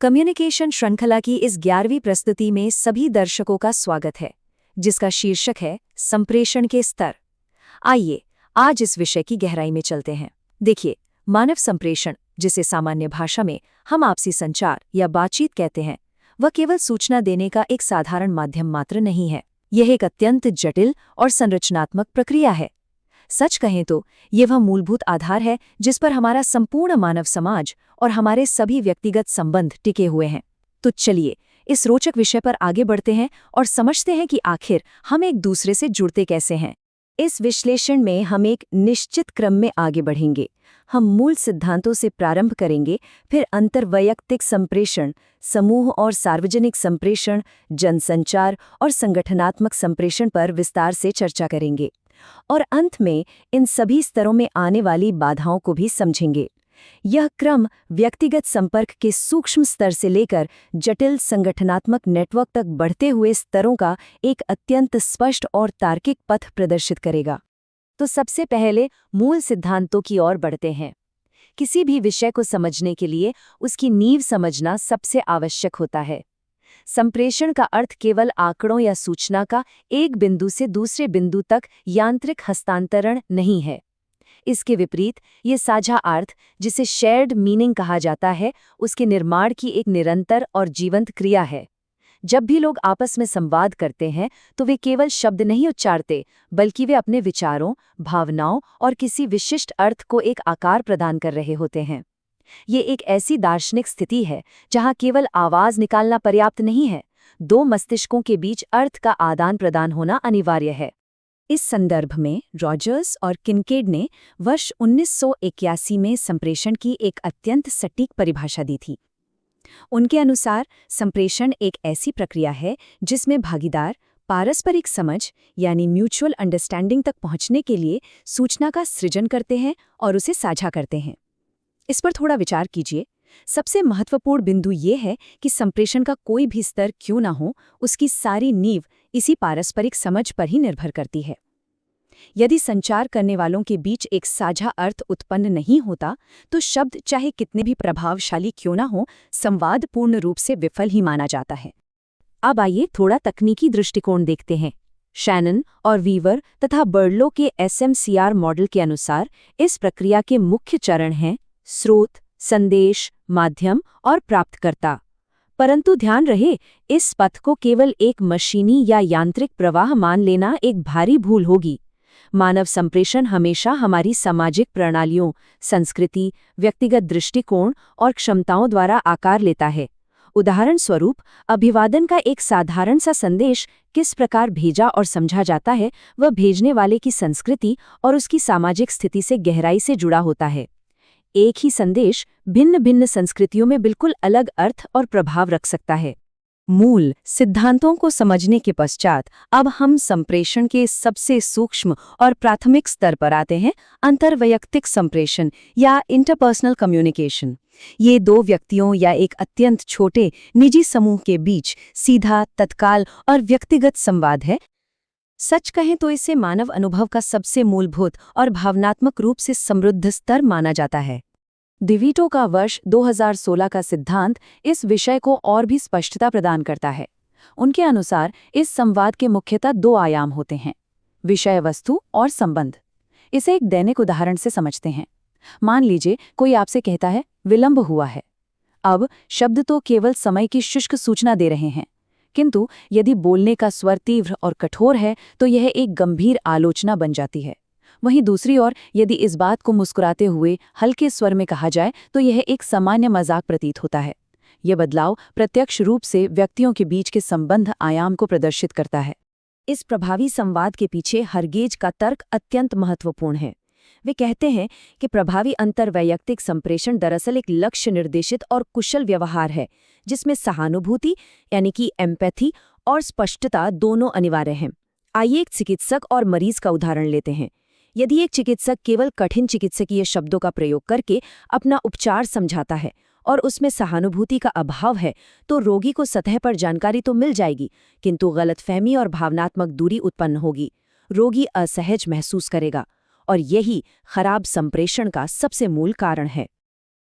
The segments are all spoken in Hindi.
कम्युनिकेशन श्रृंखला की इस 11वीं प्रस्तुति में सभी दर्शकों का स्वागत है, जिसका शीर्षक है संप्रेषण के स्तर। आइए आज इस विषय की गहराई में चलते हैं। देखिए, मानव संप्रेषण, जिसे सामान्य भाषा में हम आपसी संचार या बातचीत कहते हैं, वह केवल सूचना देने का एक साधारण माध्यम मात्र नहीं है। यह एक अत्यंत जटिल और संरचनात्मक प्रक्रिया है। सच कहें तो ये वह मूलभूत आधार है जिस पर हमारा संपूर्ण मानव समाज और हमारे सभी व्यक्तिगत संबंध टिके हुए हैं। तो चलिए इस रोचक विषय पर आगे बढ़ते हैं और समझते हैं कि आखिर हम एक दूसरे से जुड़ते कैसे हैं। इस विश्लेषण में हम एक निश्चित क्रम में आगे बढ़ेंगे। हम मूल सिद्धांतों से प्रारंभ करेंगे, फिर अंतर्वैयक्तिक संप्रेषण, समूह और सार्वजनिक संप्रेषण, जनसंचार और संगठनात्मक संप्रेषण पर विस्तार से चर्चा करेंगे और अंत में इन सभी स्तरों में आने वाली बाधाओं को भी समझेंगे। यह क्रम व्यक्तिगत संपर्क के सूक्ष्म स्तर से लेकर जटिल संगठनात्मक नेटवर्क तक बढ़ते हुए स्तरों का एक अत्यंत स्पष्ट और तार्किक पथ प्रदर्शित करेगा। तो सबसे पहले मूल सिद्धांतों की ओर बढ़ते हैं। किसी भी विषय को समझने के लिए उसकी नींव समझना सबसे आवश्यक होता है। संप्रेषण का अर्थ केवल आंकड़ों या सूचना का एक बिंदु से दूसरे बिंदु तक यांत्रिक हस्तांतरण नहीं है। इसके विपरीत ये साझा अर्थ, जिसे शेयर्ड मीनिंग कहा जाता है, उसके निर्माण की एक निरंतर और जीवंत क्रिया है। जब भी लोग आपस में संवाद करते हैं तो वे केवल शब्द नहीं उच्चारते, बल्कि वे अपने विचारों, भावनाओं और किसी विशिष्ट अर्थ को एक आकार प्रदान कर रहे होते हैं। ये एक ऐसी दार्शनिक स्थिति है जहां केवल आवाज निकालना पर्याप्त नहीं है, दो मस्तिष्कों के बीच अर्थ का आदान प्रदान होना अनिवार्य है। इस संदर्भ में रॉजर्स और किनकेड ने वर्ष 1981 में संप्रेषण की एक अत्यंत सटीक परिभाषा दी थी। उनके अनुसार संप्रेषण एक ऐसी प्रक्रिया है जिसमें भागीदार पारस्परिक समझ यानी म्यूचुअल अंडरस्टैंडिंग तक पहुंचने के लिए सूचना का सृजन करते हैं और उसे साझा करते हैं। इस पर थोड़ा विचार कीजिए। सबसे महत्वपूर्ण बिंदु ये है कि संप्रेषण का कोई भी स्तर क्यों ना हो, उसकी सारी नींव इसी पारस्परिक समझ पर ही निर्भर करती है। यदि संचार करने वालों के बीच एक साझा अर्थ उत्पन्न नहीं होता, तो शब्द चाहे कितने भी प्रभावशाली क्यों ना हो, संवाद पूर्ण रूप से विफल ही माना जाता है। अब आइए थोड़ा तकनीकी दृष्टिकोण देखते हैं। शैनन और वीवर तथा बर्लो के SMCR मॉडल के अनुसार इस प्रक्रिया के मुख्य चरण हैं स्रोत, संदेश, माध्यम और प्राप्तकर्ता। परंतु ध्यान रहे, इस पथ को केवल एक मशीनी या यांत्रिक प्रवाह मान लेना एक भारी भूल होगी। मानव संप्रेषण हमेशा हमारी सामाजिक प्रणालियों, संस्कृति, व्यक्तिगत दृष्टिकोण और क्षमताओं द्वारा आकार लेता है। उदाहरण स्वरूप, अभिवादन का एक साधारण सा संदेश किस प्रकार भेजा और समझा जाता है, वह भेजने वाले की संस्कृति और उसकी सामाजिक स्थिति से गहराई से जुड़ा होता है। एक ही संदेश भिन्न भिन्न संस्कृतियों में बिल्कुल अलग अर्थ और प्रभाव रख सकता है। मूल सिद्धांतों को समझने के पश्चात अब हम संप्रेषण के सबसे सूक्ष्म और प्राथमिक स्तर पर आते हैं, अंतर्वैयक्तिक संप्रेषण या इंटरपर्सनल कम्युनिकेशन। ये दो व्यक्तियों या एक अत्यंत छोटे निजी समूह के बीच सीधा, तत्काल और व्यक्तिगत संवाद है। सच कहें तो इसे मानव अनुभव का सबसे मूलभूत और भावनात्मक रूप से समृद्ध स्तर माना जाता है। डिवीटो का वर्ष 2016 का सिद्धांत इस विषय को और भी स्पष्टता प्रदान करता है। उनके अनुसार इस संवाद के मुख्यतः दो आयाम होते हैं, विषय वस्तु और संबंध। इसे एक दैनिक उदाहरण से समझते हैं। मान लीजिए कोई आपसे कहता है विलंब हुआ है। अब शब्द तो केवल समय की शुष्क सूचना दे रहे हैं, किंतु यदि बोलने का स्वर तीव्र और कठोर है तो यह एक गंभीर आलोचना बन जाती है। वहीं दूसरी ओर यदि इस बात को मुस्कुराते हुए हल्के स्वर में कहा जाए तो यह एक सामान्य मजाक प्रतीत होता है। यह बदलाव प्रत्यक्ष रूप से व्यक्तियों के बीच के संबंध आयाम को प्रदर्शित करता है। इस प्रभावी संवाद के पीछे हर्गेज का तर्क अत्यंत महत्वपूर्ण है। वे कहते हैं कि प्रभावी अंतर्वैयक्तिक संप्रेषण दरअसल एक लक्ष्य निर्देशित और कुशल व्यवहार है, जिसमें सहानुभूति यानी कि एम्पैथी और स्पष्टता दोनों अनिवार्य हैं। आइए एक चिकित्सक और मरीज का उदाहरण लेते हैं। यदि एक चिकित्सक केवल कठिन चिकित्सकीय शब्दों का प्रयोग करके अपना उपचार समझाता है और उसमें सहानुभूति का अभाव है, तो रोगी को सतह पर जानकारी तो मिल जाएगी, किंतु गलतफहमी और भावनात्मक दूरी उत्पन्न होगी। रोगी असहज महसूस करेगा और यही खराब संप्रेषण का सबसे मूल कारण है।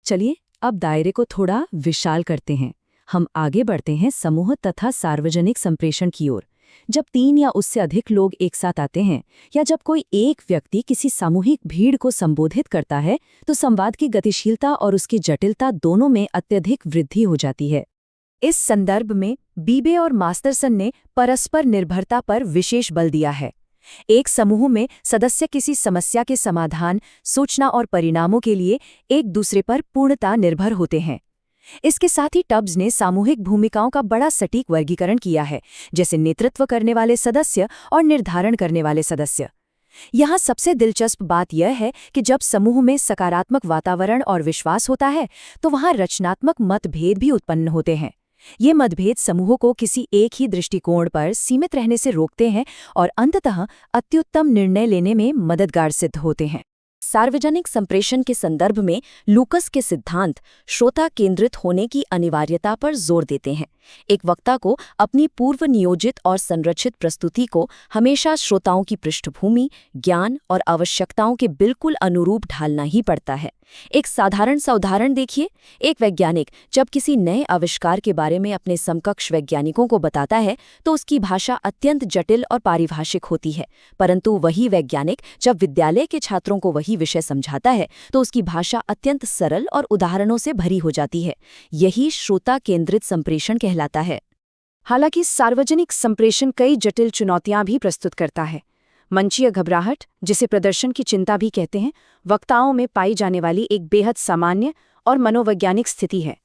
चलिए अब दायरे को थोड़ा विशाल करते हैं। हम आगे बढ़ते हैं समूह तथा सार्वजनिक संप्रेषण की ओर। जब 3 या उससे अधिक लोग एक साथ आते हैं या जब कोई एक व्यक्ति किसी सामूहिक भीड़ को संबोधित करता है तो संवाद की गतिशीलता और उसकी जटिलता दोनों में अत्यधिक वृद्धि हो जाती है। इस संदर्भ में बीबे और मास्टरसन ने परस्पर निर्भरता पर विशेष बल दिया है। एक समूह में सदस्य किसी समस्या के समाधान, सूचना और परिणामों के लिए एक दूसरे पर पूर्णतः निर्भर होते हैं। इसके साथ ही टब्स ने सामूहिक भूमिकाओं का बड़ा सटीक वर्गीकरण किया है, जैसे नेतृत्व करने वाले सदस्य और निर्धारण करने वाले सदस्य। यहाँ सबसे दिलचस्प बात यह है कि जब समूह में सकारात्मक वातावरण और विश्वास होता है तो वहाँ रचनात्मक मतभेद भी उत्पन्न होते हैं। ये मतभेद समूह को किसी एक ही दृष्टिकोण पर सीमित रहने से रोकते हैं और अंततः अत्युत्तम निर्णय लेने में मददगार सिद्ध होते हैं। सार्वजनिक संप्रेषण के संदर्भ में लूकस के सिद्धांत श्रोता केंद्रित होने की अनिवार्यता पर जोर देते हैं। एक वक्ता को अपनी पूर्व नियोजित और संरचित प्रस्तुति को हमेशा श्रोताओं की पृष्ठभूमि, ज्ञान और आवश्यकताओं के बिल्कुल अनुरूप ढालना ही पड़ता है। एक साधारण सा उदाहरण देखिए। एक वैज्ञानिक जब किसी नए आविष्कार के बारे में अपने समकक्ष वैज्ञानिकों को बताता है तो उसकी भाषा अत्यंत जटिल और पारिभाषिक होती है, परंतु वही वैज्ञानिक जब विद्यालय के छात्रों को वही विषय समझाता है तो उसकी भाषा अत्यंत सरल और उदाहरणों से भरी हो जाती है। यही श्रोता केंद्रित संप्रेषण कहलाता है। हालांकि सार्वजनिक संप्रेषण कई जटिल चुनौतियां भी प्रस्तुत करता है। मंचीय घबराहट, जिसे प्रदर्शन की चिंता भी कहते हैं, वक्ताओं में पाई जाने वाली एक बेहद सामान्य और मनोवैज्ञानिक स्थिति है।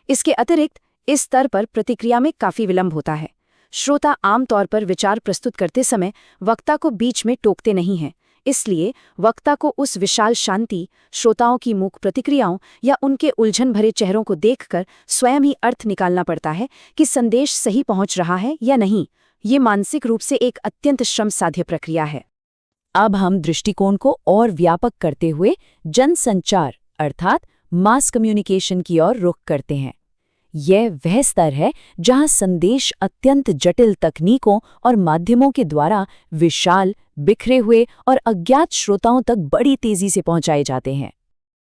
इसके अतिरिक्त इस स्तर पर प्रतिक्रिया में काफी विलंब होता है। श्रोता आमतौर पर विचार प्रस्तुत करते समय वक्ता को बीच में टोकते नहीं हैं, इसलिए वक्ता को उस विशाल शांति, श्रोताओं की मूक प्रतिक्रियाओं या उनके उलझन भरे चेहरों को देखकर स्वयं ही अर्थ निकालना पड़ता है कि संदेश सही पहुंच रहा है या नहीं। ये मानसिक रूप से एक अत्यंत श्रम साध्य प्रक्रिया है। अब हम दृष्टिकोण को और व्यापक करते हुए जनसंचार अर्थात मास कम्युनिकेशन की ओर रुख करते हैं। यह वह स्तर है जहां संदेश अत्यंत जटिल तकनीकों और माध्यमों के द्वारा विशाल, बिखरे हुए और अज्ञात श्रोताओं तक बड़ी तेजी से पहुंचाए जाते हैं।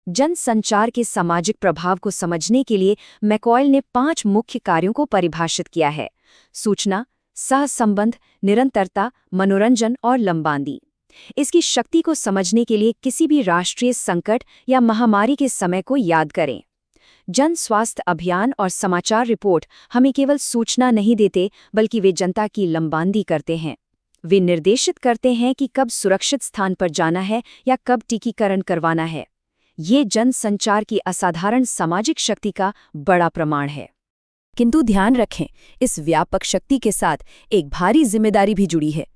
जनसंचार के सामाजिक प्रभाव को समझने के लिए मैकॉयल ने 5 मुख्य कार्यों को परिभाषित किया है: सूचना, सहसंबंध, निरंतरता, मनोरंजन और लंबांदी। इसकी शक्ति को समझने के लिए किसी भी राष्ट्रीय संकट या महामारी के समय को याद करें। जन स्वास्थ्य अभियान और समाचार रिपोर्ट हमें केवल सूचना नहीं देते, बल्कि वे जनता की लंबांदी करते हैं। वे निर्देशित करते हैं कि कब सुरक्षित स्थान पर जाना है या कब टीकाकरण करवाना है। ये जनसंचार की असाधारण सामाजिक शक्ति का बड़ा प्रमाण है। किंतु ध्यान रखें, इस व्यापक शक्ति के साथ एक भारी जिम्मेदारी भी जुड़ी है।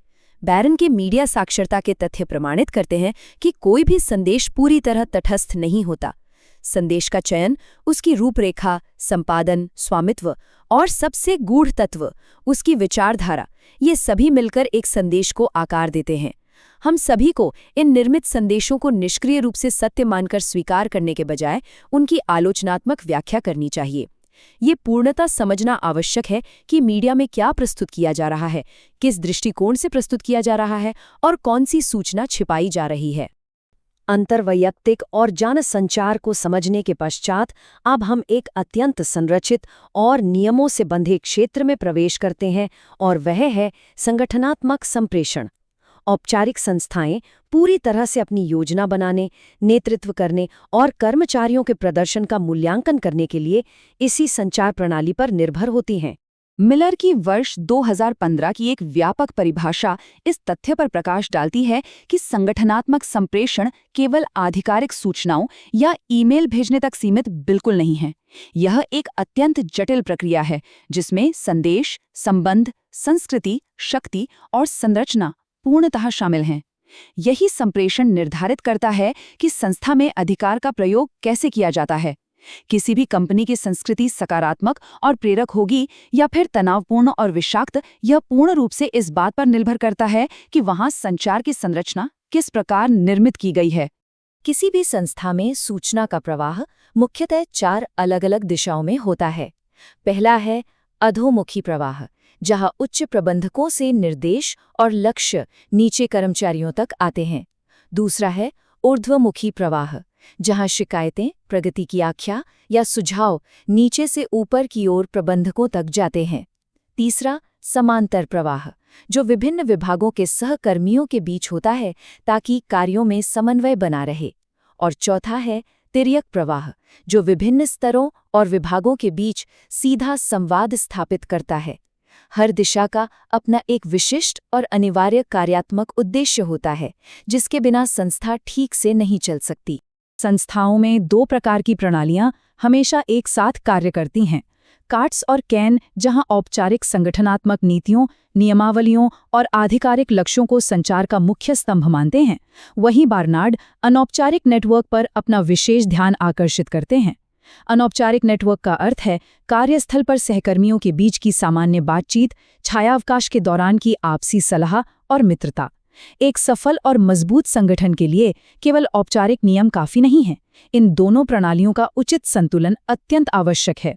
बैरन के मीडिया साक्षरता के तथ्य प्रमाणित करते हैं कि कोई भी संदेश पूरी तरह तटस्थ नहीं होता। संदेश का चयन, उसकी रूपरेखा, संपादन, स्वामित्व और सबसे गूढ़ तत्व, उसकी विचारधारा, ये सभी मिलकर एक संदेश को आकार देते हैं। हम सभी को इन निर्मित संदेशों को निष्क्रिय रूप से सत्य मानकर स्वीकार करने के बजाय उनकी आलोचनात्मक व्याख्या करनी चाहिए। ये पूर्णतः समझना आवश्यक है कि मीडिया में क्या प्रस्तुत किया जा रहा है, किस दृष्टिकोण से प्रस्तुत किया जा रहा है और कौन सी सूचना छिपाई जा रही है। अंतर्वैयक्तिक और जनसंचार को समझने के पश्चात अब हम एक अत्यंत संरचित और नियमों से बंधे क्षेत्र में प्रवेश करते हैं, और वह है संगठनात्मक संप्रेषण। औपचारिक संस्थाएं पूरी तरह से अपनी योजना बनाने, नेतृत्व करने और कर्मचारियों के प्रदर्शन का मूल्यांकन करने के लिए इसी संचार प्रणाली पर निर्भर होती हैं। मिलर की वर्ष 2015 की एक व्यापक परिभाषा इस तथ्य पर प्रकाश डालती है कि संगठनात्मक संप्रेषण केवल आधिकारिक सूचनाओं या ईमेल भेजने तक सीमित बिल्कुल नहीं है। यह एक अत्यंत जटिल प्रक्रिया है जिसमें संदेश, संबंध, संस्कृति, शक्ति और संरचना पूर्णतः शामिल हैं। यही संप्रेषण निर्धारित करता है कि संस्था में अधिकार का प्रयोग कैसे किया जाता है। किसी भी कंपनी की संस्कृति सकारात्मक और प्रेरक होगी या फिर तनावपूर्ण और विषाक्त, यह पूर्ण रूप से इस बात पर निर्भर करता है कि वहां संचार की संरचना किस प्रकार निर्मित की गई है। किसी भी संस्था में सूचना का प्रवाह मुख्यतः 4 अलग-अलग दिशाओं में होता है। पहला है अधोमुखी प्रवाह, जहां उच्च प्रबंधकों से निर्देश और लक्ष्य नीचे कर्मचारियों तक आते हैं। दूसरा है ऊर्ध्वमुखी प्रवाह, जहां शिकायतें, प्रगति की आख्या या सुझाव नीचे से ऊपर की ओर प्रबंधकों तक जाते हैं। तीसरा, समांतर प्रवाह, जो विभिन्न विभागों के सहकर्मियों के बीच होता है ताकि कार्यों में समन्वय बना रहे। और चौथा है तिर्यक प्रवाह, जो विभिन्न स्तरों और विभागों के बीच सीधा संवाद स्थापित करता है। हर दिशा का अपना एक विशिष्ट और अनिवार्य कार्यात्मक उद्देश्य होता है, जिसके बिना संस्था ठीक से नहीं चल सकती। संस्थाओं में दो प्रकार की प्रणालियां हमेशा एक साथ कार्य करती हैं। कार्ट्स और कैन, जहां औपचारिक संगठनात्मक नीतियों, नियमावलियों और आधिकारिक लक्ष्यों को संचार का मुख्य स्तंभ मानते हैं, वहीं बार्नार्ड अनौपचारिक नेटवर्क पर अपना विशेष ध्यान आकर्षित करते हैं। अनौपचारिक नेटवर्क का अर्थ है कार्यस्थल पर सहकर्मियों के बीच की सामान्य बातचीत, छायावकाश के दौरान की आपसी सलाह और मित्रता। एक सफल और मजबूत संगठन के लिए केवल औपचारिक नियम काफी नहीं हैं। इन दोनों प्रणालियों का उचित संतुलन अत्यंत आवश्यक है।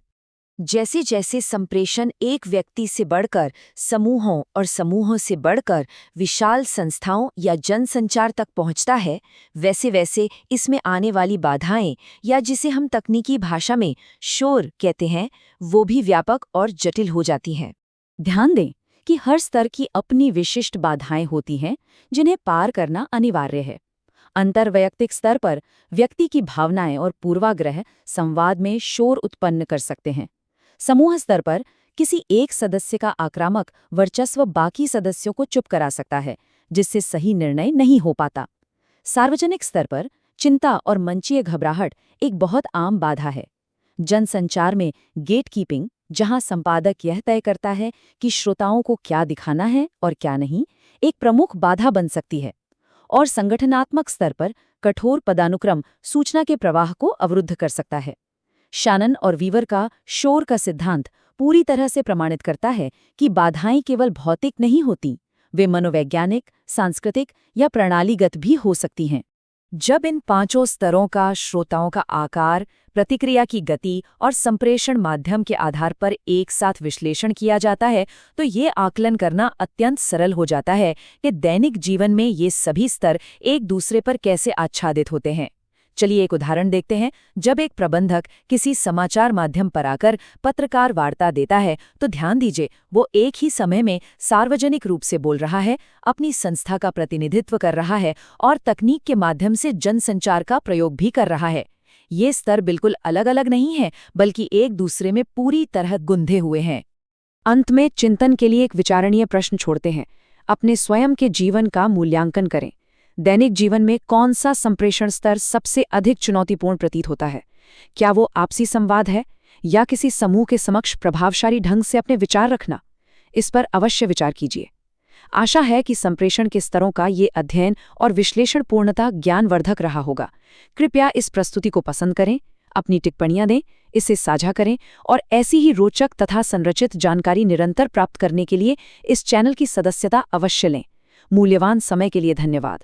जैसे जैसे संप्रेषण एक व्यक्ति से बढ़कर समूहों और समूहों से बढ़कर विशाल संस्थाओं या जनसंचार तक पहुंचता है, वैसे वैसे इसमें आने वाली बाधाएं, या जिसे हम तकनीकी भाषा में शोर कहते हैं, वो भी व्यापक और जटिल हो जाती हैं। ध्यान दें कि हर स्तर की अपनी विशिष्ट बाधाएं होती हैं, जिन्हें पार करना अनिवार्य है। अंतर्वैयक्तिक स्तर पर व्यक्ति की भावनाएं और पूर्वाग्रह संवाद में शोर उत्पन्न कर सकते हैं। समूह स्तर पर किसी एक सदस्य का आक्रामक वर्चस्व बाकी सदस्यों को चुप करा सकता है, जिससे सही निर्णय नहीं हो पाता। सार्वजनिक स्तर पर चिंता और मंचीय घबराहट एक बहुत आम बाधा है। जनसंचार में गेटकीपिंग, जहां संपादक यह तय करता है कि श्रोताओं को क्या दिखाना है और क्या नहीं, एक प्रमुख बाधा बन सकती है। और संगठनात्मक स्तर पर कठोर पदानुक्रम सूचना के प्रवाह को अवरुद्ध कर सकता है। शैनन और वीवर का शोर का सिद्धांत पूरी तरह से प्रमाणित करता है कि बाधाएं केवल भौतिक नहीं होती, वे मनोवैज्ञानिक, सांस्कृतिक या प्रणालीगत भी हो सकती हैं। जब इन पांचों स्तरों का श्रोताओं का आकार, प्रतिक्रिया की गति और संप्रेषण माध्यम के आधार पर एक साथ विश्लेषण किया जाता है, तो ये आकलन करना अत्यंत सरल हो जाता है कि दैनिक जीवन में ये सभी स्तर एक दूसरे पर कैसे आच्छादित होते हैं। चलिए एक उदाहरण देखते हैं। जब एक प्रबंधक किसी समाचार माध्यम पर आकर पत्रकार वार्ता देता है, तो ध्यान दीजिए, वो एक ही समय में सार्वजनिक रूप से बोल रहा है, अपनी संस्था का प्रतिनिधित्व कर रहा है और तकनीक के माध्यम से जनसंचार का प्रयोग भी कर रहा है। ये स्तर बिल्कुल अलग अलग नहीं हैं, बल्कि एक दूसरे में पूरी तरह गुंधे हुए हैं। अंत में चिंतन के लिए एक विचारणीय प्रश्न छोड़ते हैं। अपने स्वयं के जीवन का मूल्यांकन करें। दैनिक जीवन में कौन सा संप्रेषण स्तर सबसे अधिक चुनौतीपूर्ण प्रतीत होता है? क्या वो आपसी संवाद है या किसी समूह के समक्ष प्रभावशाली ढंग से अपने विचार रखना? इस पर अवश्य विचार कीजिए। आशा है कि संप्रेषण के स्तरों का ये अध्ययन और विश्लेषण पूर्णतः ज्ञानवर्धक रहा होगा। कृपया इस प्रस्तुति को पसंद करें, अपनी टिप्पणियां दें, इसे साझा करें और ऐसी ही रोचक तथा संरचित जानकारी निरंतर प्राप्त करने के लिए इस चैनल की सदस्यता अवश्य लें। मूल्यवान समय के लिए धन्यवाद।